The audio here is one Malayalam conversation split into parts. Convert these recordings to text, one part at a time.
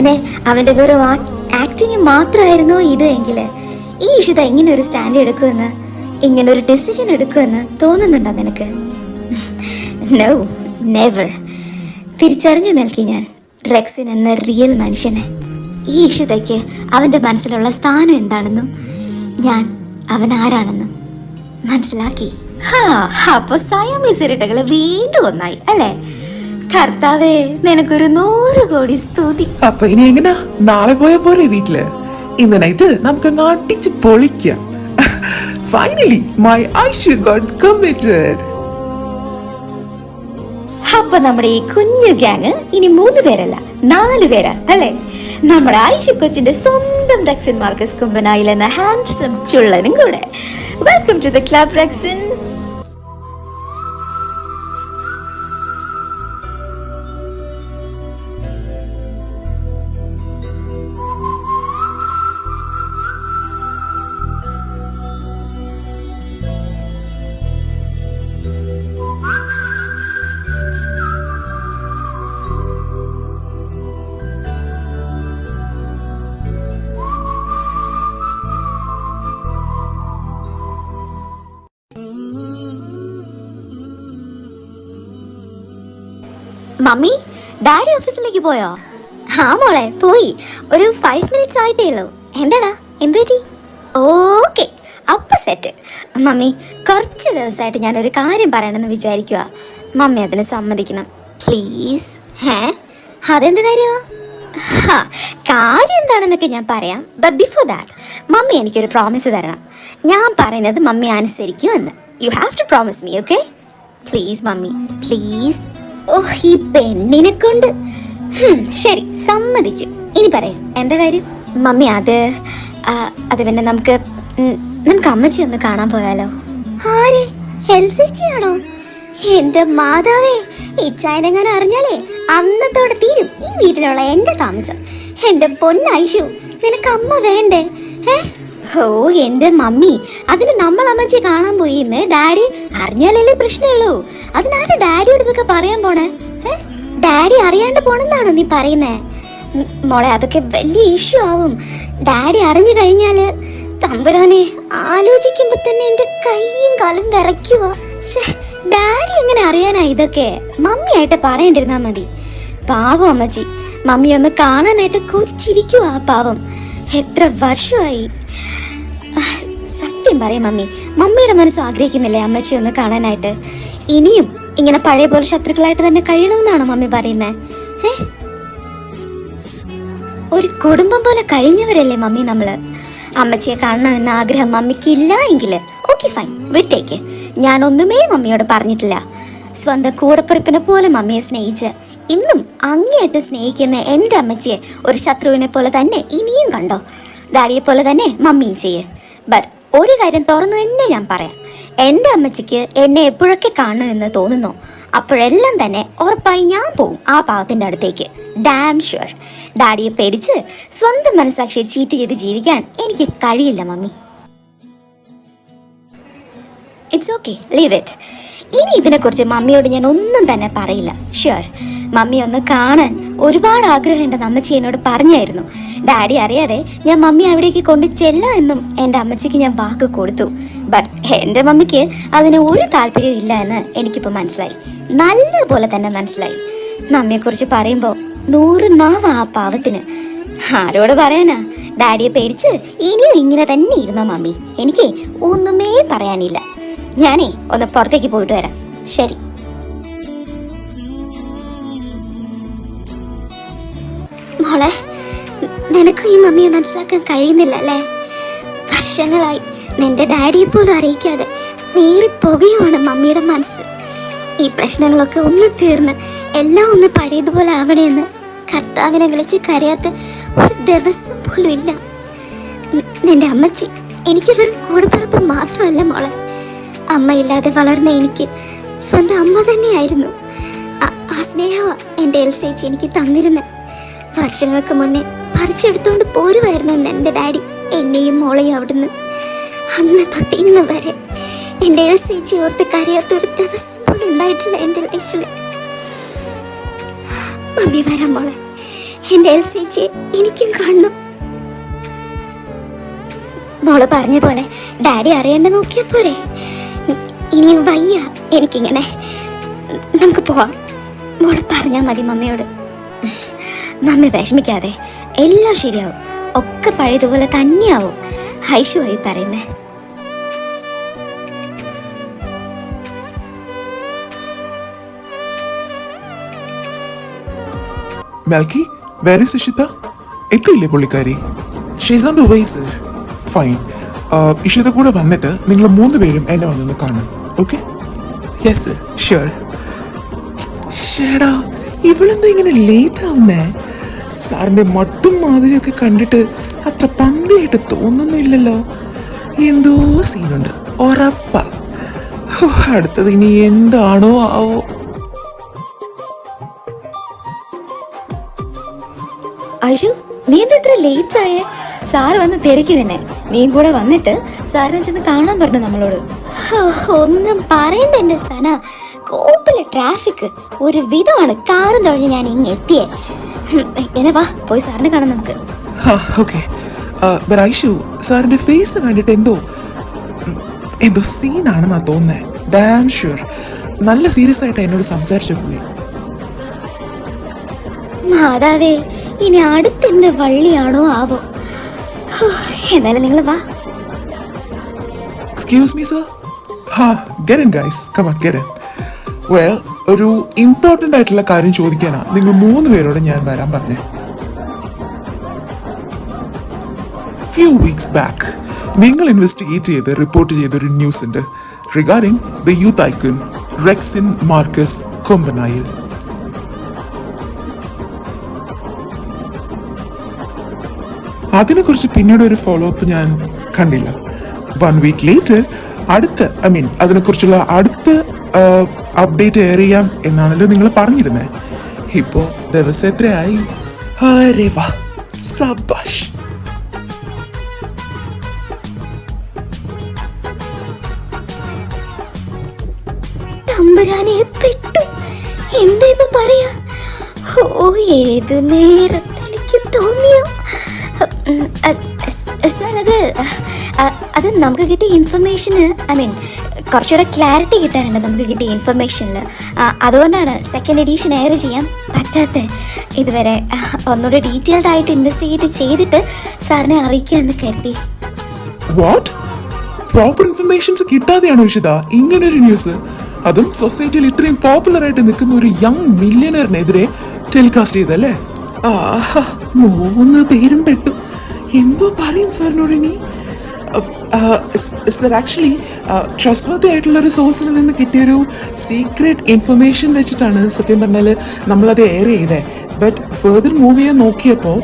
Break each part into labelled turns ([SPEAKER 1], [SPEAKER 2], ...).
[SPEAKER 1] അങ്ങനെ അവന്റെ വെറും ആക്ടിങ് മാത്രമായിരുന്നോ ഇത് എങ്കിൽ ഈ ഇഷിത ഇങ്ങനെ ഒരു സ്റ്റാൻഡ് എടുക്കുമെന്ന്, ഇങ്ങനെ ഒരു ഡിസിഷൻ എടുക്കുമെന്ന് തോന്നുന്നുണ്ടോ നിനക്ക്? No, never. തിരിച്ചറിഞ്ഞു നൽകി ഞാൻ റെക്സിൻ എന്ന റിയൽ മനുഷ്യനെ. ഈ ഇഷിതയ്ക്ക് അവന്റെ മനസ്സിലുള്ള സ്ഥാനം എന്താണെന്നും ഞാൻ അവൻ ആരാണെന്നും മനസ്സിലാക്കി. അപ്പൊ സയമീസിരട്ടകള് വീണ്ടും ഒന്നായി അല്ലേ? കർത്താവേ, നിനക്കൊരു 100 കോടി സ്തുതി.
[SPEAKER 2] അപ്പൊ ഇനി എങ്ങനാ? നാളെ പോയ പോരെ വീട്ടില്? ഇന്ന് നൈറ്റ് നമുക്ക് അടിച്ച് പൊളിക്കാം. Finally my Aishu got committed.
[SPEAKER 1] അപ്പൊ നമ്മുടെ ഈ കുഞ്ഞു ഗ്യാങ് ഇനി 3 പേരല്ല 4 പേരാ അല്ലേ? നമ്മുടെ ഐഷു കൊച്ചിന്റെ സ്വന്തം റെക്സിൻ മാർക്കസ് കുമ്പനായിൽ എന്ന ഹാൻഡ്സം ചുള്ളനും കൂടെ. Welcome to the club Rexin. Mummy, daddy ഓഫീസിലേക്ക് പോയോ? ആ മോളെ പോയി. ഒരു 5 മിനിറ്റ്സ് ആയിട്ടേ ഉള്ളൂ. എന്താടാ, എന്ത് പറ്റി? ഓക്കെ, അപ്പൊ സെറ്റ്. മമ്മി, കുറച്ച് ദിവസമായിട്ട് ഞാനൊരു കാര്യം പറയണമെന്ന് വിചാരിക്കുക. മമ്മി അതിന് സമ്മതിക്കണം പ്ലീസ്. അതെന്ത് കാര്യമാ? കാര്യം എന്താണെന്നൊക്കെ ഞാൻ പറയാം. ബട്ട് ബിഫോർ ദാറ്റ് മമ്മി എനിക്കൊരു പ്രോമിസ് തരണം. ഞാൻ പറയുന്നത് മമ്മി അനുസരിക്കുമെന്ന്. You have to promise me, okay? Please mummy, please. ഓഹ്, ഈ പെണ്ണിനെ കൊണ്ട്. ശരി, സമ്മതിച്ചു. ഇനി പറയൂ, എന്താ കാര്യം? മമ്മി, അത് പിന്നെ നമുക്ക് അമ്മച്ചി ഒന്ന് കാണാൻ പോയാലോ? ആരെ? എൽസിച്ചിയാണോ? എന്റെ മാതാവേ, ഇച്ചായനെങ്ങാനും അറിഞ്ഞാലേ അന്നത്തോടെ തീരും ഈ വീട്ടിലുള്ള എന്റെ താമസം. എന്റെ പൊന്നൈഷു, നിനക്ക് അമ്മ വേണ്ടേ? ഓ എന്റെ മമ്മി, അതിന് നമ്മൾ അമ്മച്ചി കാണാൻ പോയി എന്ന് ഡാഡി അറിഞ്ഞാലല്ലേ പ്രശ്നമുള്ളൂ. അതിനാരും ഡാഡിയോട് ഇതൊക്കെ പറയാൻ പോണേ? ഡാഡി അറിയാണ്ട് പോണെന്നാണോ നീ പറയുന്നേ? മോളെ, അതൊക്കെ വലിയ ഇഷ്യൂ ആവും. ഡാഡി അറിഞ്ഞു കഴിഞ്ഞാല് തമ്പുരാനെ, ആലോചിക്കുമ്പോ തന്നെ എന്റെ കൈയും കാലും വിറയ്ക്കുക. ഡാഡി എങ്ങനെ അറിയാനാ ഇതൊക്കെ? മമ്മിയായിട്ട് പറയണ്ടിരുന്നാ മതി. പാവം അമ്മച്ചി, മമ്മി ഒന്ന് കാണാനായിട്ട് കൊതിച്ചിരിക്കുക. ആ പാവം എത്ര വർഷമായി. സത്യം പറയാം മമ്മി, മമ്മിയുടെ മനസ്സ് ആഗ്രഹിക്കുന്നില്ലേ അമ്മച്ചി ഒന്ന് കാണാനായിട്ട്? ഇനിയും ഇങ്ങനെ പഴയ പോലെ ശത്രുക്കളായിട്ട് തന്നെ കഴിയണമെന്നാണോ മമ്മി പറയുന്നേ? ഒരു കുടുംബം പോലെ കഴിഞ്ഞവരല്ലേ മമ്മി നമ്മള്. അമ്മച്ചിയെ കാണണമെന്ന ആഗ്രഹം മമ്മിക്ക് ഇല്ല എങ്കില് ഓക്കെ, ഫൈൻ, വിട്ടേക്ക്. ഞാൻ ഒന്നുമേ മമ്മിയോട് പറഞ്ഞിട്ടില്ല. സ്വന്തം കൂടപ്പിറപ്പിനെ പോലെ മമ്മിയെ സ്നേഹിച്ച് ഇന്നും അങ്ങേയറ്റം സ്നേഹിക്കുന്ന എൻ്റെ അമ്മച്ചിയെ ഒരു ശത്രുവിനെ പോലെ തന്നെ ഇനിയും കണ്ടോ? ഡാഡിയെ പോലെ തന്നെ മമ്മിയും ചെയ്യേ. ബട്ട് ഒരു കാര്യം തുറന്നു തന്നെ ഞാൻ പറയാം. എൻ്റെ അമ്മച്ചിക്ക് എന്നെ എപ്പോഴൊക്കെ കാണുമെന്ന് തോന്നുന്നു അപ്പോഴെല്ലാം തന്നെ ഉറപ്പായി ഞാൻ പോവും ആ പാവത്തിൻ്റെ അടുത്തേക്ക്. Dam sure. ഡാഡിയെ പേടിച്ച് സ്വന്തം മനസ്സാക്ഷിയെ ചീറ്റ് ചെയ്ത് ജീവിക്കാൻ എനിക്ക് കഴിയില്ല mummy. It's okay, leave it. ഇനി ഇതിനെക്കുറിച്ച് മമ്മിയോട് ഞാൻ ഒന്നും തന്നെ പറയില്ല. ഷുവർ, മമ്മി ഒന്ന് കാണാൻ ഒരുപാട് ആഗ്രഹമുണ്ടെന്ന് അമ്മച്ചി എന്നോട് പറഞ്ഞായിരുന്നു. ഡാഡി അറിയാതെ ഞാൻ മമ്മി അവിടേക്ക് കൊണ്ട് ചെല്ലാം എന്നും എൻ്റെ അമ്മച്ചിക്ക് ഞാൻ വാക്ക് കൊടുത്തു. ബട്ട് എൻ്റെ മമ്മിക്ക് അതിന് ഒരു താല്പര്യവും ഇല്ല എന്ന് എനിക്കിപ്പോൾ മനസ്സിലായി. നല്ലപോലെ തന്നെ മനസ്സിലായി. മമ്മിയെക്കുറിച്ച് പറയുമ്പോൾ 100 നാവ് ആ പാവത്തിന്. ആരോട് പറയാനാ? ഡാഡിയെ പേടിച്ച് ഇനിയും ഇങ്ങനെ തന്നെ ഇരുന്നോ മമ്മി? എനിക്ക് ഒന്നുമേ പറയാനില്ല. ഞാനേ ഒന്ന് പുറത്തേക്ക് പോയിട്ട് വരാം. ശരി. മോളെ, നിനക്ക് ഈ മമ്മിയെ മനസ്സിലാക്കാൻ കഴിയുന്നില്ല അല്ലേ? വർഷങ്ങളായി നിന്റെ ഡാഡിയെ പോലും അറിയിക്കാതെ നീറിപ്പോകുകയാണ് മമ്മിയുടെ മനസ്സ്. ഈ പ്രശ്നങ്ങളൊക്കെ ഒന്ന് തീർന്ന് എല്ലാം ഒന്ന് പഴയതുപോലെ ആവണമെന്ന് കർത്താവിനെ വിളിച്ച് കരയാത്ത ഒരു ദിവസം പോലും ഇല്ല. നിന്റെ അമ്മച്ചി എനിക്ക് വെറും കൂടപ്പിറപ്പ് മാത്രമല്ല മോളെ. അമ്മയില്ലാതെ വളർന്ന എനിക്ക് സ്വന്തം അമ്മ തന്നെയായിരുന്നു. ആ സ്നേഹമാണ് എൻ്റെ എൽസേച്ചി എനിക്ക് തന്നിരുന്നത്. വർഷങ്ങൾക്ക് മുന്നേ പറിച്ചെടുത്തുകൊണ്ട് പോരുമായിരുന്നു എൻ്റെ ഡാഡി എന്നെയും മോളെയും അവിടുന്ന്. അന്ന് തൊട്ട് ഇന്ന് വരെ എൻ്റെ എൽസേച്ചി ഓർത്ത് കരയാത്തൊരു ദിവസം പോലും ഉണ്ടായിട്ടില്ല എൻ്റെ ലൈഫിൽ. മമ്മി വരാം മോളെ, എൻ്റെ എൽസിച്ചി എനിക്കും കാണണം. മോള് പറഞ്ഞ പോലെ ഡാഡി അറിയാണ്ട് നോക്കിയാ പോരെ. ഇനിയും വയ്യ എനിക്കിങ്ങനെ. നമുക്ക് പോവാം. മോള് പറഞ്ഞാൽ മതി മമ്മിയോട്. മമ്മി വിഷമിക്കാതെ, എല്ലാം ശരിയാവും. ഒക്കെ പഴയതുപോലെ തന്നെയാവും. ഐഷുവായി പറയുന്നേ.
[SPEAKER 2] Melki, where is Ishita? എത്തിയില്ലേ പുള്ളിക്കാരി? She's on the way sir. Fine. Ishita കൂടെ വന്നിട്ട് നിങ്ങൾ 3 പേരും എന്നെ വന്നൊന്ന് കാണും. ഓക്കെ? Yes sir, sure. ഷേടാ, ഇവളെന്താ ഇങ്ങനെ ലേറ്റ് ആവുന്നേ? സാറിന്റെ മട്ടും മാതിരിയൊക്കെ കണ്ടിട്ട് അത്ര പന്തിയായിട്ട് തോന്നുന്നില്ലല്ലോ. എന്തോ സീനുണ്ട് ഉറപ്പാ. അടുത്തത് ഇനി എന്താണോ ആവോ.
[SPEAKER 1] ഐഷു, നീ എന്താ ഇത്ര ലേറ്റ് ആയേ? സാറ് വന്ന് തിരക്കി തന്നെ. നീ കൂടെ വന്നിട്ട് സാറിനെ ചെന്ന് കാണാൻ പറഞ്ഞു നമ്മളോട്. ഒന്നും പറയണ്ട എന്റെ സന. കോപ്പിലെ ട്രാഫിക് ഒരു വിധമാണ്. കാറും തൊഴിഞ്ഞ് ഞാൻ ഇങ്ങ് എത്തിയേ. എന്നെ വാ, പോയി സാറിനെ കാണാം നമുക്ക്.
[SPEAKER 2] ഓക്കെ. ഐഷു, സാറിന്റെ ഫേസ് കണ്ടിട്ട് എന്തോ സീനാണെന്നാ തോന്നുന്നേ. Dam sure. നല്ല സീരിയസ് ആയിട്ട് എന്നോട് സംസാരിച്ച പുള്ളി.
[SPEAKER 1] മാതാവേ, ഇനി അടുത്തെന്ത് വള്ളിയാണോ ആവോ. എന്നാലും നിങ്ങൾ വാ.
[SPEAKER 2] Excuse me sir. get in guys, come on, get in. Well, ഒരു ഇമ്പോർട്ടൻ്റ് ആയിട്ടുള്ള കാര്യം ചോദിക്കാനാ നിങ്ങൾ 3 പേരോട് ഞാൻ വരാൻ പറഞ്ഞേ. ഫ്യൂ വീക്സ് ബാക്ക് നിങ്ങൾ ഇൻവെസ്റ്റിഗേറ്റ് ചെയ്ത് റിപ്പോർട്ട് ചെയ്തൊരു ന്യൂസ് ഉണ്ട് regarding the youth icon Rexin Marcus കൊമ്പനായിൽ. അതിനെക്കുറിച്ച് പിന്നീട് ഒരു ഫോളോ അപ്പ് ഞാൻ കണ്ടില്ല. 1 വീക്ക് ലേറ്റർ അതിനെക്കുറിച്ചുള്ള അടുത്ത അപ്ഡേറ്റ് എയർ ചെയ്യാം എന്നാണല്ലോ നിങ്ങൾ പറഞ്ഞിരുന്നേ. ഇപ്പോ ദിവസം എത്രയായി? അരേ വാ, സബാഷ്.
[SPEAKER 1] തമ്പുരാനെ പെട്ടു. എന്താ ഇപ്പൊ പറയാ? ഓ, ഏത് നേരത്തെ എനിക്ക് തോന്നിയോ. സാർ, അത് നമുക്ക് കിട്ടിയ ഇൻഫർമേഷന് കുറച്ചുകൂടെ ക്ലാരിറ്റി കിട്ടാനുണ്ട് നമുക്ക് കിട്ടിയ ഇൻഫർമേഷനിൽ. അതുകൊണ്ടാണ് സെക്കൻഡ് എഡീഷൻ എയർ ചെയ്യാൻ പറ്റാത്ത. ഇതുവരെ ഒന്നുകൂടെ ഡീറ്റെയിൽഡ് ആയിട്ട് ഇൻവെസ്റ്റിഗേറ്റ് ചെയ്തിട്ട് സാറിനെ അറിയിക്കാമെന്ന് കരുതി.
[SPEAKER 2] വാട്ട്? പ്രോപ്പർ ഇൻഫർമേഷൻസ് കിട്ടാതെയാണോ ഇഷിത ഇങ്ങനൊരു ന്യൂസ്? അതും സൊസൈറ്റിയിൽ ഇത്രയും പോപ്പുലർ ആയിട്ട് നിൽക്കുന്ന ഒരു യങ് മില്യണറിനെതിരെ ടെലികാസ്റ്റ് ചെയ്തല്ലേ? 3 പേരും പെട്ടു. എന്തോ പറയും സാറിനോട് ഇനി? സർ, ആക്ച്വലി ട്രസ്റ്റ്വർത്തി ആയിട്ടുള്ള ഒരു സോഴ്സിൽ നിന്ന് കിട്ടിയൊരു സീക്രട്ട് ഇൻഫർമേഷൻ വെച്ചിട്ടാണ് സത്യം പറഞ്ഞാൽ നമ്മളത് എയർ ചെയ്തേ. ബട്ട് ഫെർദർ മൂവ് ചെയ്യാൻ നോക്കിയപ്പോൾ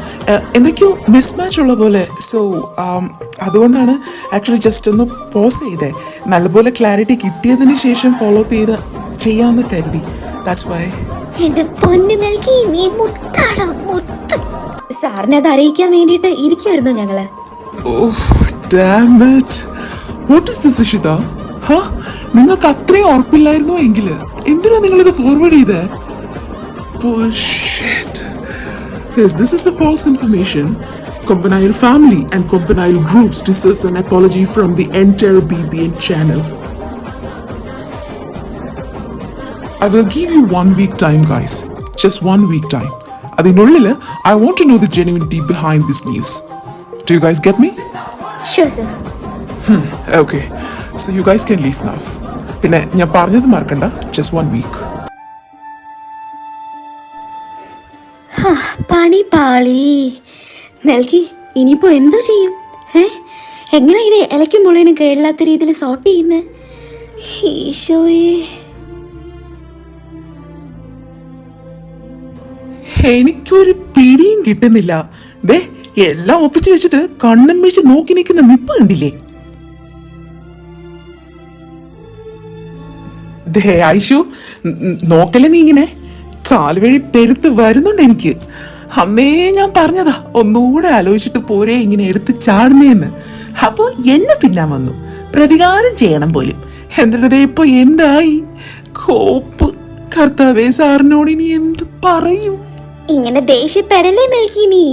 [SPEAKER 2] എന്തൊക്കെയോ മിസ്മാച്ച് ഉള്ള പോലെ. സോ അതുകൊണ്ടാണ് ആക്ച്വലി ജസ്റ്റ് ഒന്ന് പോസ് ചെയ്തേ. നല്ലപോലെ ക്ലാരിറ്റി കിട്ടിയതിന് ശേഷം ഫോളോ അപ്പ് ചെയ്യാമെന്ന് കരുതി. That's why.
[SPEAKER 1] എന്റെ പൊന്നു നൽകി, നീ മുത്താടാ മുത്ത്. സാറിനെ അത് അറിയിക്കാൻ വേണ്ടിയിട്ട് ഇരിക്കുമായിരുന്നു ഞങ്ങള്.
[SPEAKER 2] Damn it. What is this, Ishita? നിങ്ങൾക്ക് അത്രയും ഉറപ്പില്ലായിരുന്നു എങ്കിൽ എന്തിനാ നിങ്ങളിത് ഫോർവേഡ് ചെയ്തേ? Bullshit. Yes, this is a false information. Kompanayil family and Kompanayil groups deserves an apology from the entire BBN channel. I will give you 1 week time, guys. Just 1 week time. അതിനുള്ളിൽ I want to know the genuinity behind this news. Do you guys get me?
[SPEAKER 1] Sure, sir.
[SPEAKER 2] Okay. So you guys can leave now. പിന്നെ ഞാൻ പറഞ്ഞത് മറക്കണ്ട. Just 1 week.
[SPEAKER 1] പണി പാളി. മെൽക്കി, ഇനിയിപ്പോ എന്തോ ചെയ്യും? എങ്ങനെ ഇത് ഇലയ്ക്കും മുളയിനും കേടില്ലാത്ത രീതിയിൽ സോർട്ട് ചെയ്യുന്നേ? ഈശോയെ,
[SPEAKER 2] എനിക്കൊരു പിടിയും കിട്ടുന്നില്ല. ദേ, എല്ലാം ഒപ്പിച്ചു വെച്ചിട്ട് കണ്ണൻ വീഴ്ച നോക്കി നിൽക്കുന്ന നിപ്പ് കണ്ടില്ലേ? ദേ ഐഷു, നോക്കല്ലേ നീ ഇങ്ങനെ കാലുവഴി പെരുത്ത് വരുന്നുണ്ട് എനിക്ക്. അമ്മേ, ഞാൻ പറഞ്ഞതാ ഒന്നുകൂടെ ആലോചിച്ചിട്ട് പോരെ ഇങ്ങനെ എടുത്ത് ചാടുന്നേന്ന്. അപ്പൊ എന്നെ തിന്നാൻ വന്നു, പ്രതികാരം ചെയ്യണം പോലും. എന്നിട്ട് ഇപ്പൊ എന്തായി? കോപ്പ്. കർത്താവേ, സാറിനോട് ഇനി എന്ത് പറയും?
[SPEAKER 1] ഇങ്ങനെ ദേഷ്യപ്പെടലേ മിൽക്കി നീ.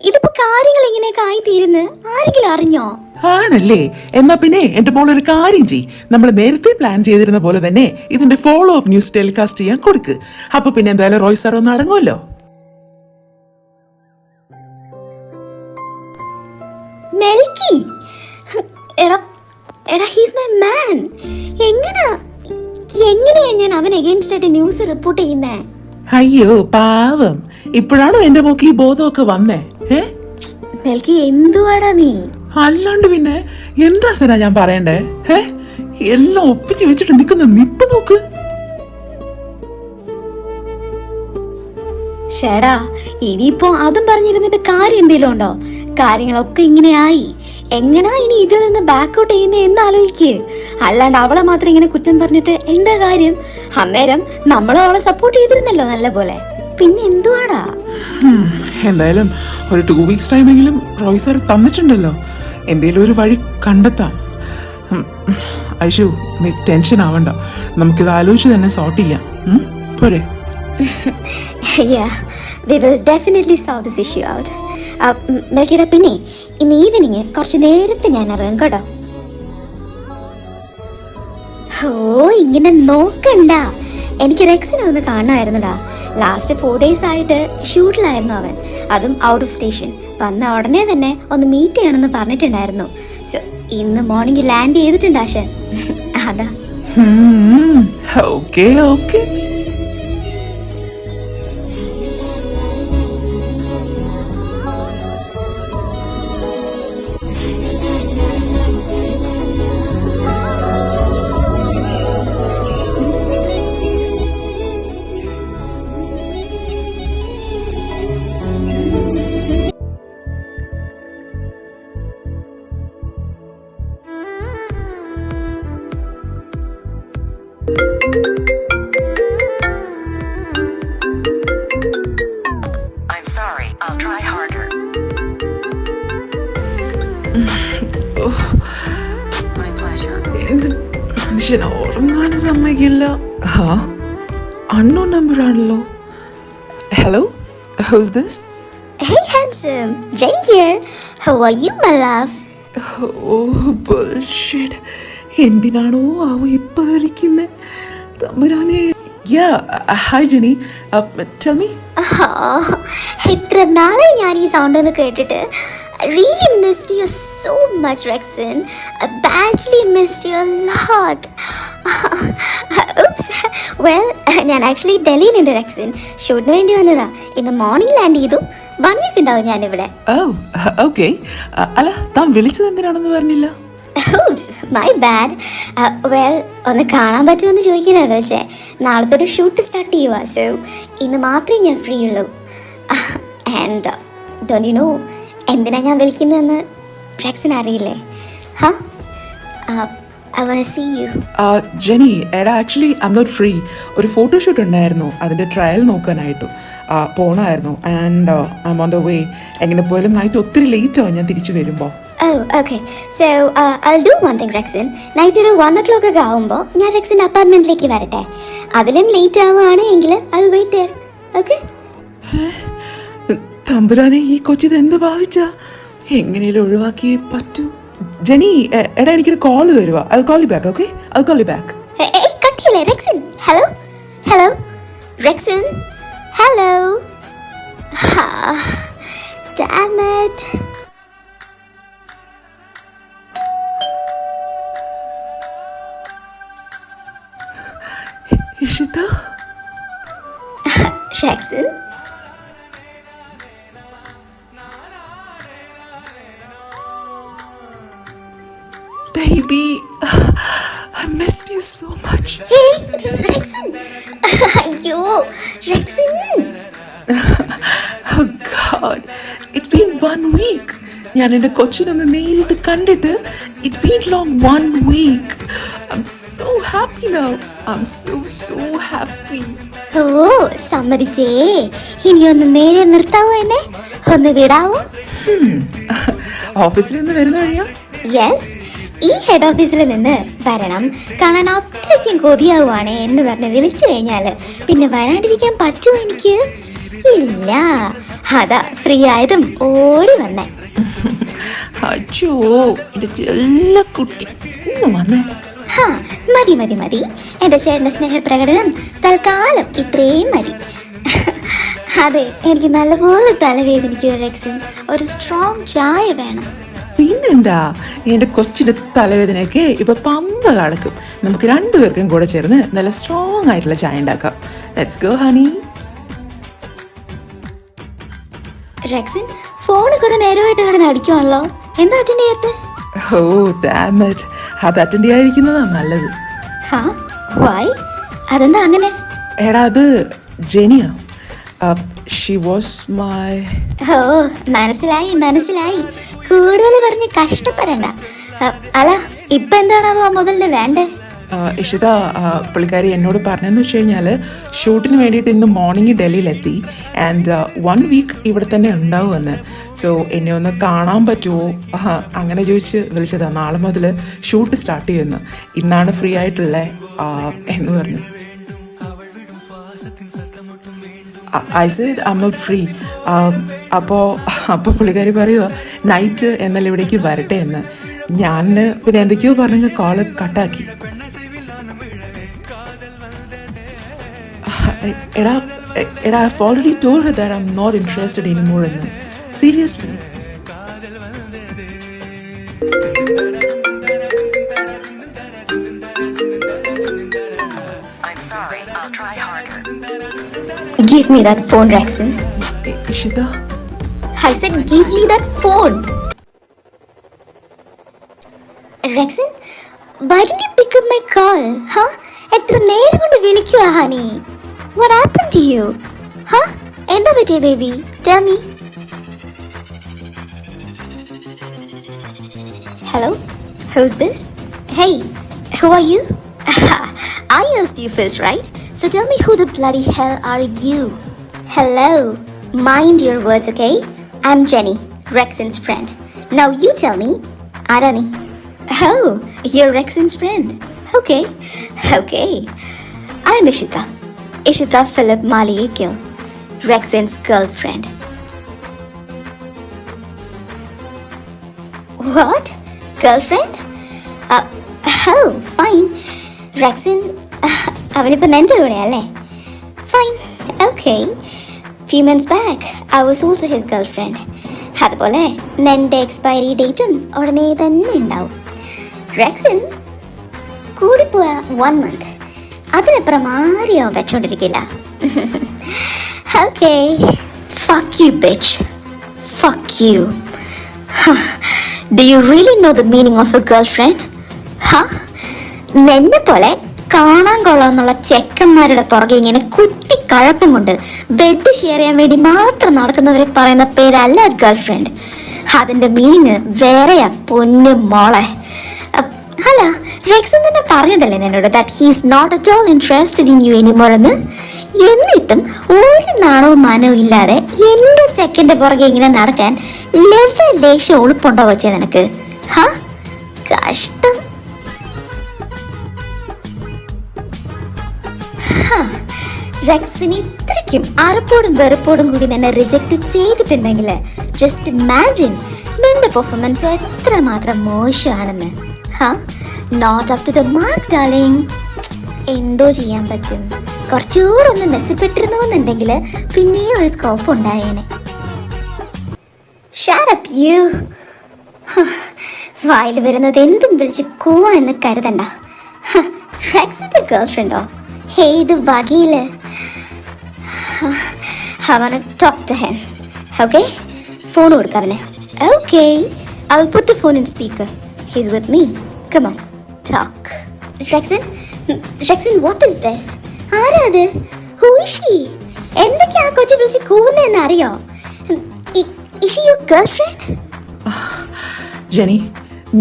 [SPEAKER 1] ഇതിപ്പോ കാര്യങ്ങൾ ഇങ്ങനെയൊക്കെ ആയിത്തീരുന്ന് ആരെങ്കിലും അറിഞ്ഞോ?
[SPEAKER 2] ആണല്ലേ? എന്നാ പിന്നെ എന്റെ മോൾ ഒരു കാര്യം ചെയ്, നമ്മൾ നേരത്തെ പ്ലാൻ ചെയ്തിരുന്ന പോലെ തന്നെ ഇതിന്റെ ഫോളോ അപ്പ് ന്യൂസ് ടെലികാസ്റ്റ് ചെയ്യാൻ കൊടുക്ക്. അപ്പൊ പിന്നെ എന്തായാലും റോയ് സാർ ഒന്ന് അടങ്ങുമല്ലോ.
[SPEAKER 1] മെൽക്കി, എടാ എടാ ഹീസ് മൈ മാൻ. എങ്ങനെയാ ഞാൻ അവൻ എഗെയിൻസ്റ്റ് ആയിട്ട് ന്യൂസ് റിപ്പോർട്ട് ചെയ്യുന്നേ?
[SPEAKER 2] അയ്യോ പാവം, ഇപ്പോഴാണോ എന്റെ മോക്ക് ഈ ബോധമൊക്കെ വന്നേ?
[SPEAKER 1] മെൽക്കി എന്തുവാടാ നീ?
[SPEAKER 2] അല്ലാണ്ട് പിന്നെ എന്താ സന ഞാൻ പറയണ്ടേ? എല്ലാം ഒപ്പിച്ച് വെച്ചിട്ട് നിൽക്കുന്ന നിപ്പ് നോക്ക്.
[SPEAKER 1] ഷേടാ, ഇനിയിപ്പോ അതും പറഞ്ഞിരുന്നിട്ട് കാര്യം എന്തെങ്കിലും ഉണ്ടോ? കാര്യങ്ങളൊക്കെ ഇങ്ങനെയായി, എങ്ങനാ ഇനി ഇതിൽ നിന്ന് ബാക്കൗട്ട് ചെയ്യുന്ന എന്ന് ആലോചിക്ക്. അല്ലാണ്ട് അവളെ മാത്രം ഇങ്ങനെ കുറ്റം പറഞ്ഞിട്ട് എന്താ കാര്യം? അന്നേരം നമ്മളും അവളെ സപ്പോർട്ട് ചെയ്തിരുന്നല്ലോ നല്ല പോലെ. പിന്നെ എന്തുവാടാ?
[SPEAKER 2] എന്തായാലും ഒരു 2 weeks ടൈമെങ്കിലും റോയ് സാർ തന്നിട്ടുണ്ടല്ലോ. എന്തേലും ഒരു വഴി കണ്ടെത്താം. ഐഷു, നീ ടെൻഷൻ ആവണ്ട, നമുക്കിത് ആലോചിച്ച് തന്നെ സോർട്ട് ചെയ്യാം. പോരെ?
[SPEAKER 1] Yeah, we will definitely solve this issue out. മെൽക്കിയുടെ പിന്നെ ഇന്ന് ഈവനിങ് കുറച്ച് നേരത്തെ ഞാൻ ഇറങ്ങും കേട്ടോ. ഓ ഇങ്ങനെ നോക്കണ്ട, എനിക്ക് റെക്സിനെ ഒന്ന് കാണാമായിരുന്നുടാ. ലാസ്റ്റ് 4 days ആയിട്ട് ഷൂട്ടിലായിരുന്നു അവൻ, അതും ഔട്ട് ഓഫ് സ്റ്റേഷൻ. വന്ന ഉടനെ തന്നെ ഒന്ന് മീറ്റ് ചെയ്യണമെന്ന് പറഞ്ഞിട്ടുണ്ടായിരുന്നു. ഇന്ന് മോർണിംഗ് ലാൻഡ് ചെയ്തിട്ടുണ്ട് ആശൻ. അതാ.
[SPEAKER 2] Okay okay.
[SPEAKER 3] I'm sorry, I'll try harder. My pleasure.
[SPEAKER 2] എന്ത് മനുഷ്യനെ ഉറങ്ങാനും സമ്മതിക്കില്ല. അൺനോൺ നമ്പർ ആണല്ലോ. Hello, who's this?
[SPEAKER 1] Hey handsome, Jenny here. How are you my love?
[SPEAKER 2] Bullshit. എന്തിനാണോ അവ ഇപ്പൊ വിളിക്കുന്നത്? തമ്പുരാനെ. Hi Jenny, tell me.
[SPEAKER 1] എത്ര നാളായി ഞാൻ ഈ സൗണ്ട് ഒന്ന് കേട്ടിട്ട്. I really missed you so much, Rexon. I badly missed you a lot. Oops. Well, ഞാൻ ആക്ച്വലി ഡൽഹിയിലുണ്ട് റെക്സൻ. ഷൂട്ടിന് വേണ്ടി വന്നതാ. ഇന്ന് മോർണിംഗ് ലാൻഡ് ചെയ്തു. 1 week ഉണ്ടാവും ഞാനിവിടെ.
[SPEAKER 2] ഓക്കെ. അല്ല, താൻ വിളിച്ചത് എന്തിനാണെന്ന് പറഞ്ഞില്ല?
[SPEAKER 1] Oops, my bad. Well, ഒന്ന് കാണാൻ പറ്റുമെന്ന് ചോദിക്കാനാണ് വിളിച്ചേ. നാളത്തെ ഷൂട്ട് സ്റ്റാർട്ട് ചെയ്യുക. സോ ഇന്ന് മാത്രമേ ഞാൻ ഫ്രീ ഉള്ളൂ. ആൻഡ് ഡോണ്ട് യു നോ എന്തിനാ ഞാൻ വിളിക്കുന്നതെന്ന് റെക്സിന് അറിയില്ലേ? I want to see you.
[SPEAKER 2] Jenny, എടാ actually I am not free. ഒരു ഫോട്ടോഷൂട്ട് ഉണ്ടായിരുന്നു, അതിൻ്റെ ട്രയൽ നോക്കാനായിട്ടു പോകണമായിരുന്നു. And I am on the way. എങ്ങനെ പോയാലും നൈറ്റ് ഒത്തിരി ലേറ്റ് ആവും ഞാൻ തിരിച്ചു വരുമ്പോൾ.
[SPEAKER 1] Oh, okay. So, I'll do one thing, Rexon. Night ഒരു 1 o'clock ഒക്കെ ആവുമ്പോൾ ഞാൻ റെക്സിൻ്റെ അപ്പാർട്ട്മെൻറ്റിലേക്ക് വരട്ടെ. അതിലും ലേറ്റ് ആവുകയാണെങ്കിൽ I'll wait there. Okay?
[SPEAKER 2] തമ്പുരാനെ, ഈ കൊച്ചിത് എന്ത് ഭാവിച്ചാ? എങ്ങനെയും ഒഴിവാക്കിയേ പറ്റൂ. ജെനി, എടാ എനിക്കൊരു കോൾ വരുവാ. I'll call you back, okay? I'll call you back.
[SPEAKER 1] Hey, കട്ടിയല്ലേ Rexon? Hello hello Rexon, hello. Damn it.
[SPEAKER 2] Ishita,
[SPEAKER 1] Rexon?
[SPEAKER 2] baby, I missed you so much.
[SPEAKER 1] Hey, Rexon. അയ്യോ Rexon.
[SPEAKER 2] Oh God, it's been 1 week. ഞാൻ എൻ്റെ കൊച്ചിനൊന്ന് നേരിട്ട് കണ്ടിട്ട് it's been long 1 week. I'm so happy now. I'm so happy.
[SPEAKER 1] ഓ സമ്മതിച്ചേ. ഇനിയൊന്ന് നേരെ നിർത്താവോ എന്നെ? ഒന്ന് വിടാവോ?
[SPEAKER 2] ഓഫീസിൽ നിന്ന് വരുന്ന വഴിയാ?
[SPEAKER 1] യെസ്, ഈ ഹെഡ് ഓഫീസിൽ നിന്ന് വരണം കാണാൻ അത്രയ്ക്കും കൊതിയാവുകയാണ് എന്ന് പറഞ്ഞ് വിളിച്ചു കഴിഞ്ഞാൽ പിന്നെ വരാണ്ടിരിക്കാൻ പറ്റുമോ എനിക്ക്? ഇല്ല, അതാ ഫ്രീ ആയതും ഓടി വന്നേ.
[SPEAKER 2] അച്ഛോ എന്റെ ചെല്ല കുട്ടി ഒന്ന് വന്നേ.
[SPEAKER 1] ഹാ, മതി മതി മതി. എൻ്റെ ചേട്ടൻ്റെ സ്നേഹപ്രകടനം തൽക്കാലം ഇത്രയും മതി. അതെ, എനിക്ക് നല്ലപോലെ തലവേദനിക്കും റെക്സിൻ. ഒരു സ്ട്രോങ് ചായ വേണം.
[SPEAKER 2] പിന്നെന്താ, എന്റെ കൊച്ചിന്റെ തലവേദനയൊക്കെ ഇപ്പൊ പമ്പ കടക്കും. നമുക്ക് രണ്ടുപേർക്കും കൂടെ ചേർന്ന് നല്ല സ്ട്രോങ് ആയിട്ടുള്ള ചായ ഉണ്ടാക്കാം. Let's go honey.
[SPEAKER 1] Rexin, phone കുറെ നേരമായിട്ട് കിടന്ന് അടിക്കുവാണല്ലോ. എന്താ അറ്റൻഡ് ചെയ്യാത്ത?
[SPEAKER 2] ഓ ഡാം ഇറ്റ്, അത് അറ്റൻഡ് ചെയ്യാതിരിക്കുന്നതാ നല്ലത്.
[SPEAKER 1] ഹാ, വൈ? അതെന്താ അങ്ങനെ?
[SPEAKER 2] എടാ അത് ജെനിയ. She was my.
[SPEAKER 1] ഓ, മനസ്സിലായി മനസ്സിലായി. കൂടുതൽ പറഞ്ഞ് കഷ്ടപ്പെടണ്ട. അല്ല, ഇപ്പൊ എന്താണാവോ മുതലിന് വേണ്ടേ?
[SPEAKER 2] ഇഷിത, പുള്ളിക്കാരി എന്നോട് പറഞ്ഞതെന്ന് വെച്ച് കഴിഞ്ഞാൽ ഷൂട്ടിന് വേണ്ടിയിട്ട് ഇന്ന് മോർണിംഗ് ഡൽഹിയിലെത്തി ആൻഡ് 1 വീക്ക് ഇവിടെ തന്നെ ഉണ്ടാവുമെന്ന്. സോ എന്നെ ഒന്ന് കാണാൻ പറ്റുമോ അങ്ങനെ ചോദിച്ച് വിളിച്ചതാണ്. നാളെ മുതൽ ഷൂട്ട് സ്റ്റാർട്ട് ചെയ്യുന്നു, ഇന്നാണ് ഫ്രീ ആയിട്ടുള്ളത് എന്ന് പറഞ്ഞു. I said I am not free. അപ്പോൾ പുള്ളിക്കാരി പറയുക നൈറ്റ് എന്നാൽ ഇവിടേക്ക് വരട്ടെ എന്ന്. ഞാൻ പിന്നെ എന്തൊക്കെയോ പറഞ്ഞ് കോള് കട്ടാക്കി. എടാ I've already told her that I'm not interested anymore in it. Seriously.
[SPEAKER 3] I'm sorry. I'll try harder.
[SPEAKER 1] Give me that phone, Rexin.
[SPEAKER 2] Ishita.
[SPEAKER 1] I said give me that phone. Rexin, why didn't you pick up my call? Huh? എത്ര നേരം കൊണ്ട് വിളിക്കുക honey? What happened to you? Huh? എന്താ പറ്റിയ baby? Tell me. Hello? Who's this? Hey, who are you? I asked you first, right? So tell me who the bloody hell are you? Hello. Mind your words, okay? I'm Jenny, Rexin's friend. Now you tell me, Arani. Oh, you're Rexin's friend. Okay. I'm Ishita Philip Maliakil, Rexin's girlfriend. What? Girlfriend? Oh, fine. Rexin, അവനിപ്പോൾ എൻ്റെ കൂടെയല്ലേ? Fine, okay. Few months back, I was also his girlfriend. അതുപോലെ എൻ്റെ എക്സ്പയറി ഡേറ്റും ഉടനെ തന്നെ ഉണ്ടാവും. റെക്സിൻ കൂടിപ്പോയ 1 month, അതിനപ്പുറം ആരെയോ വെച്ചോണ്ടിരിക്കില്ല. Okay, fuck you bitch, fuck you. Do you really know the meaning of a girlfriend? നിന്നെ പോലെ കാണാൻ കൊള്ളാന്നുള്ള ചെക്കന്മാരുടെ പുറകെ ഇങ്ങനെ കുത്തി കഴപ്പും കൊണ്ട് ബെഡ് ഷെയർ ചെയ്യാൻ വേണ്ടി മാത്രം നടക്കുന്നവരെ പറയുന്ന പേരല്ല ഗേൾഫ്രണ്ട്. അതിൻ്റെ മീനിങ് വേറെയാ പൊന്നു മോളെ. അല്ല, റെക്സൻ തന്നെ പറഞ്ഞതല്ലേ എന്നോട് that he is not at all interested in you anymore എന്ന്. എന്നിട്ടും ഒരു നാണവും മാനവും ഇല്ലാതെ എൻ്റെ ചെക്കൻ്റെ പുറകെ ഇങ്ങനെ നടക്കാൻ ലേശം ഒളിപ്പുണ്ടോ വെച്ചേ നിനക്ക്? കഷ്ടം. റെക്സിന് ഇത്രയ്ക്കും അറപ്പോടും വെറുപ്പോടും കൂടി നിന്നെ റിജക്റ്റ് ചെയ്തിട്ടുണ്ടെങ്കിൽ ജസ്റ്റ് ഇമാജിൻ നിന്റെ പെർഫോമൻസ് എത്രമാത്രം മോശമാണെന്ന്. Not up to the mark darling. എന്തോ ചെയ്യാൻ പറ്റും, കുറച്ചുകൂടെ ഒന്ന് മെച്ചപ്പെട്ടിരുന്നു എന്നുണ്ടെങ്കിൽ പിന്നെയും ഒരു സ്കോപ്പ് ഉണ്ടായേനെ. Shut up you. വായിൽ വരുന്നത് എന്തും വിളിച്ച് കൂവാ എന്ന് കരുതണ്ട. റെക്സിന്റെ ഗേൾഫ്രണ്ടോ? ഏത് വകയില്? I wanna talk to him. Okay? Phone കൊടുക്കാവനെ. Okay, I'll put the phone in speaker. He's with me. Come on, talk. Rexin, what is this? ആരാ അത്? Who is she? എന്തൊക്കെയാ കൊച്ചു വിളിച്ച് കൂവുന്നതെന്ന് അറിയോ? Is she your girlfriend?
[SPEAKER 2] Jeni,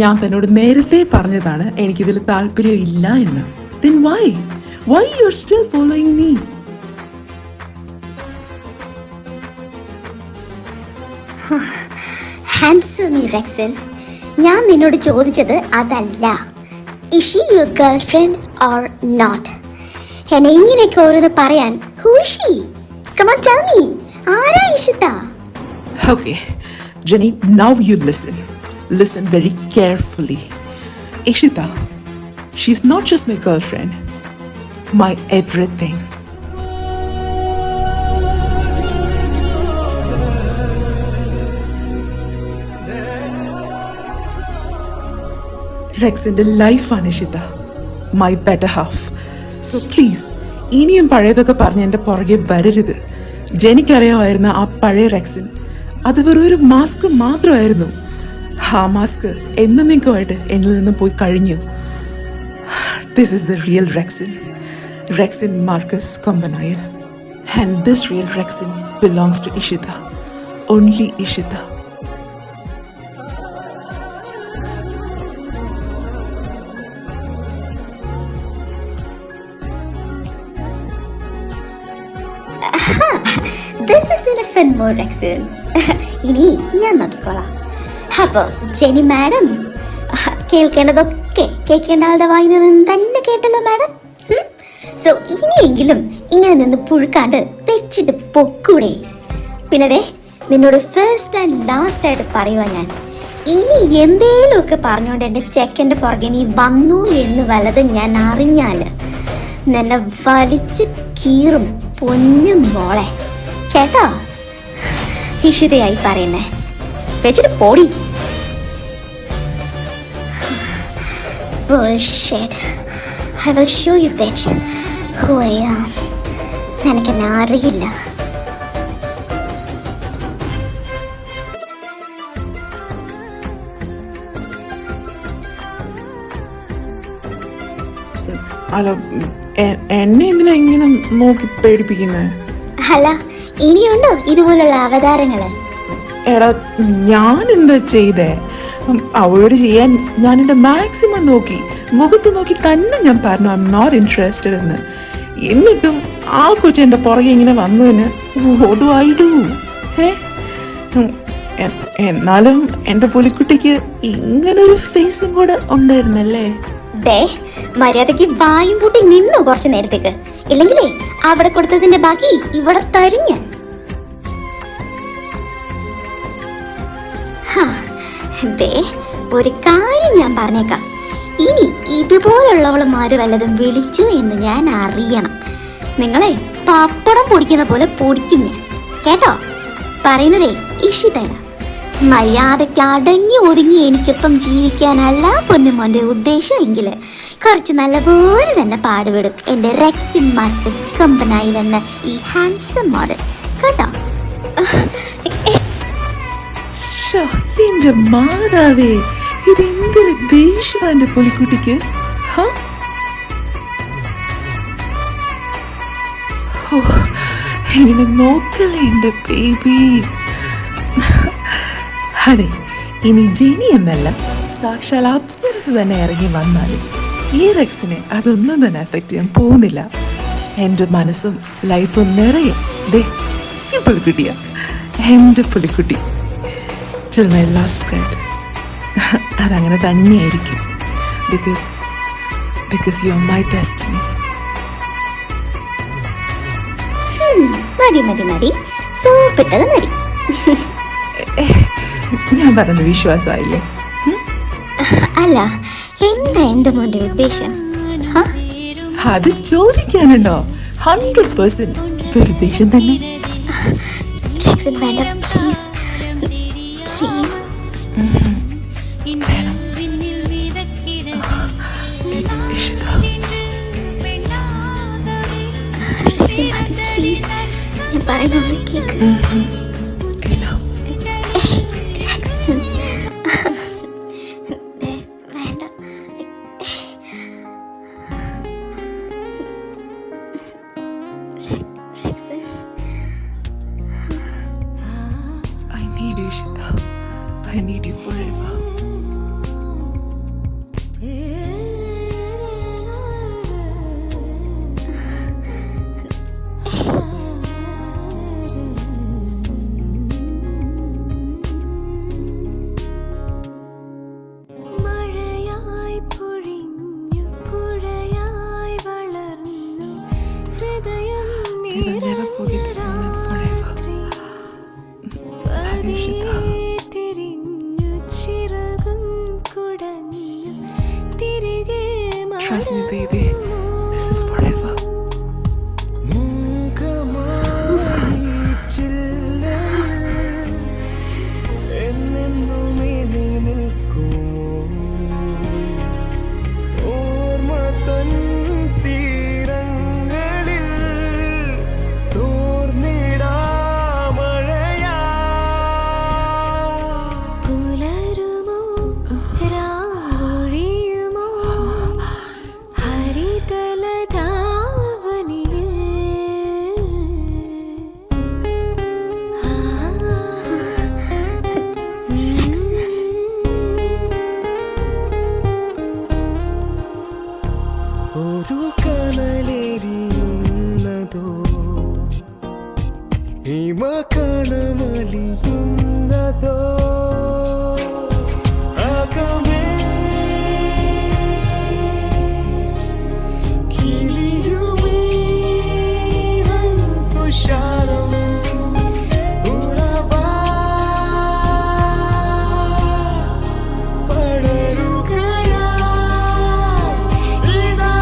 [SPEAKER 2] ഞാൻ തന്നോട് നേരത്തെ പറഞ്ഞതാണ് എനിക്കിതിൽ താല്പര്യം ഇല്ല എന്ന്. Then why you're still following me?
[SPEAKER 1] Answer me, Rexin. ഞാൻ നിന്നോട് ചോദിച്ചത് അതല്ല. Is she your girlfriend or not? എന്നെ ഇങ്ങനെയൊക്കെ ഓരോന്ന് പറയാൻ who is she? Come on, tell me. ആരാ Ishita?
[SPEAKER 4] Okay, Jenny, now you listen. Listen very carefully. Ishita, she's not just my girlfriend, my everything. റെക്സിന്റെ ലൈഫാണ് Ishita, my better half. So please ഇനിയും പഴയതൊക്കെ പറഞ്ഞ് എൻ്റെ പുറകെ വരരുത്. ജെനിക്കറിയാമായിരുന്ന ആ പഴയ റെക്സിൻ അത് വെറും ഒരു മാസ്ക് മാത്രമായിരുന്നു. ആ മാസ്ക് എന്നേക്കുമായിട്ട് എന്നിൽ നിന്നും പോയി കഴിഞ്ഞു. This is the real Rexin, Rexin Marcus Kombanayal. And this real Rexin belongs to Ishita, only Ishita.
[SPEAKER 1] This is enough and more, Rexin. ഇനി ഞാൻ നോക്കിക്കോളാം. അപ്പോൾ ജെനി മാഡം കേൾക്കേണ്ടതൊക്കെ കേൾക്കേണ്ട ആളുടെ വായിൽ നിന്ന് തന്നെ കേട്ടല്ലോ മാഡം. സോ ഇനിയെങ്കിലും ഇങ്ങനെ നിന്ന് പുഴുക്കാണ്ട് വെച്ചിട്ട് പൊക്കൂടെ. പിന്നെ ദേ നിന്നോട് ഫസ്റ്റ് ആൻഡ് ലാസ്റ്റ് ആയിട്ട് പറയുക, ഞാൻ ഇനി എന്തേലുമൊക്കെ പറഞ്ഞുകൊണ്ട് എൻ്റെ ചെക്കൻ്റെ പുറകെ നീ വന്നു എന്ന് വല്ലതും ഞാൻ അറിഞ്ഞാൽ നിന്നെ വലിച്ച് കീറും പൊന്നും മോളെ, കേട്ടോ? ഇഷിതയായി പറയുന്നേ, വെച്ചിട്ട് പോടി. Bullshit. I will show you, bitch, who I am. നിനക്കെന്നെ അറിയില്ല.
[SPEAKER 4] അല്ല, എന്നെ എന്തിനാ ഇങ്ങനെ നോക്കി പേടിപ്പിക്കുന്നത്?
[SPEAKER 1] അല്ല, ഇനിയുണ്ടോ ഇതുപോലുള്ള അവതാരങ്ങള്?
[SPEAKER 4] എടാ, ഞാൻ എന്താ ചെയ്തേ? അവളോട് ചെയ്യാൻ ഞാൻ എൻ്റെ മാക്സിമം നോക്കി, മുഖത്ത് നോക്കി തന്നെ ഞാൻ പറഞ്ഞു ഐ എം നോട്ട് ഇൻട്രസ്റ്റഡ് എന്ന്. എന്നിട്ടും ആ കൊച്ചെൻ്റെ പുറകെ ഇങ്ങനെ വന്നതിന് what do I do? എന്നാലും എൻ്റെ പുലിക്കുട്ടിക്ക് ഇങ്ങനൊരു ഫേസും കൂടെ ഉണ്ടായിരുന്നല്ലേ.
[SPEAKER 1] ദേ മര്യാദക്ക് വായും പൂട്ടി നിന്നു കുറച്ചു നേരത്തേക്ക്, ഇല്ലെങ്കിലേ അവിടെ കൊടുത്തതിന്റെ ബാക്കി ഇവിടെ തരും ഞാൻ. ദേ ഒരു കാര്യം ഞാൻ പറഞ്ഞേക്കാം, ഇനി ഇതുപോലുള്ളവളുമാര് വല്ലതും വിളിച്ചു എന്ന് ഞാൻ അറിയണം. നിങ്ങളെ പപ്പടം പൊടിക്കുന്ന പോലെ പൊടിക്കും ഞാൻ, കേട്ടോ? പറയുന്നതേ ഇഷിതല്ല. മര്യാദയ്ക്ക് അടങ്ങി ഒതുങ്ങി എനിക്കൊപ്പം ജീവിക്കാനല്ല പൊന്നുമോന്റെ ഉദ്ദേശം എങ്കിൽ കുറച്ച് നല്ലപോലെ തന്നെ പാടുപെടും എൻ്റെ റെക്സിൻ മാർക്കസ് കമ്പനായിൽ എന്ന ഈ ഹാൻസം മോഡൽ, കേട്ടോ?
[SPEAKER 4] എന്റെ മാതാവേ, ഇതെന്തൊരു ദേഷ്യം എന്റെ പുലിക്കുട്ടിക്ക്. ഇങ്ങനെ നോക്കല്ലേ എന്റെ ബേബി. അതെ, ഇനി ജെനി എന്നല്ല സാക്ഷാൽ അപ്സരസ് തന്നെ ഇറങ്ങി വന്നാലും ഈ റെക്സിനെ അതൊന്നും തന്നെ എഫക്റ്റ് ചെയ്യാൻ പോകുന്നില്ല. എൻ്റെ മനസ്സും ലൈഫും നിറയെ ദേ ഈ പുലിക്കുട്ടിയാ, എൻ്റെ പുലിക്കുട്ടി. Till my last breath. അതങ്ങനെ തന്നെയായിരിക്കും. Because you are my destiny.
[SPEAKER 1] മതി സൂപ്പിട്ടത് മതി.
[SPEAKER 4] ഞാൻ പറഞ്ഞ വിശ്വാസമായില്ലേ?
[SPEAKER 1] അല്ല, എന്താ എൻ്റെ മോന്റെ ഉദ്ദേശം?
[SPEAKER 4] അത് ചോദിക്കാനുണ്ടോ? 100% ഒരു ഉദ്ദേശം തന്നെ.
[SPEAKER 1] റെക്സിൻ വേണ്ട, പ്ലീസ് പ്ലീസ്.
[SPEAKER 4] വേണം. ഇഷിത,
[SPEAKER 1] റെക്സിൻ മതി പ്ലീസ്, ഞാൻ പറയുന്നത് കേൾക്ക്.
[SPEAKER 4] ഇല്ല.
[SPEAKER 1] റെക്സിൻ വേണ്ട. Rexine,
[SPEAKER 4] I need you, Ishita. I need you forever.
[SPEAKER 5] മഴയായി പൊഴിഞ്ഞു പുഴയായി വളർന്നു ഹൃദയം
[SPEAKER 4] I will never forget this moment forever.
[SPEAKER 2] Trust me, baby. This is forever.
[SPEAKER 5] പുലരുമോ രാവൊഴിയുമോ ഹരിതലതാവനിയിൽ
[SPEAKER 6] ഒരു കനലെരിയുന്നതോ ഹിമകണമലിയുന്നതോ അകമേ കിളിയുമീരൻ തുഷാരം ഉറവാ പടരുകയാ ഇതാ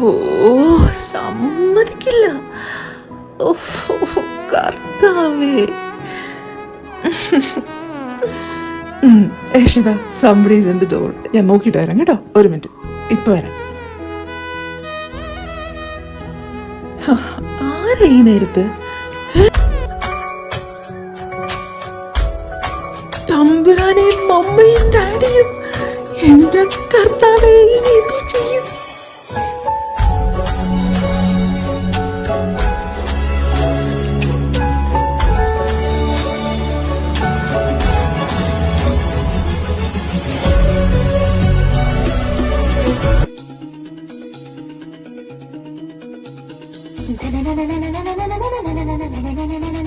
[SPEAKER 4] ഓ സമ്മതിക്കില്ല. ഉഫ്, കർത്താവേ. ഏഷിത somebody is in the door. ഞാൻ നോക്കിയിട്ട് വരാം കേട്ടോ. ഒരു മിനിറ്റ്, ഇപ്പൊ വരാം. ആരാ ഈ നേരത്ത്? തമ്പുരാനെ, മമ്മയും ഡാഡിയും. എന്റെ കർത്താവേ, ഇനി എന്തു ചെയ്യും?
[SPEAKER 1] na na na na na na na na na na na na na na na na na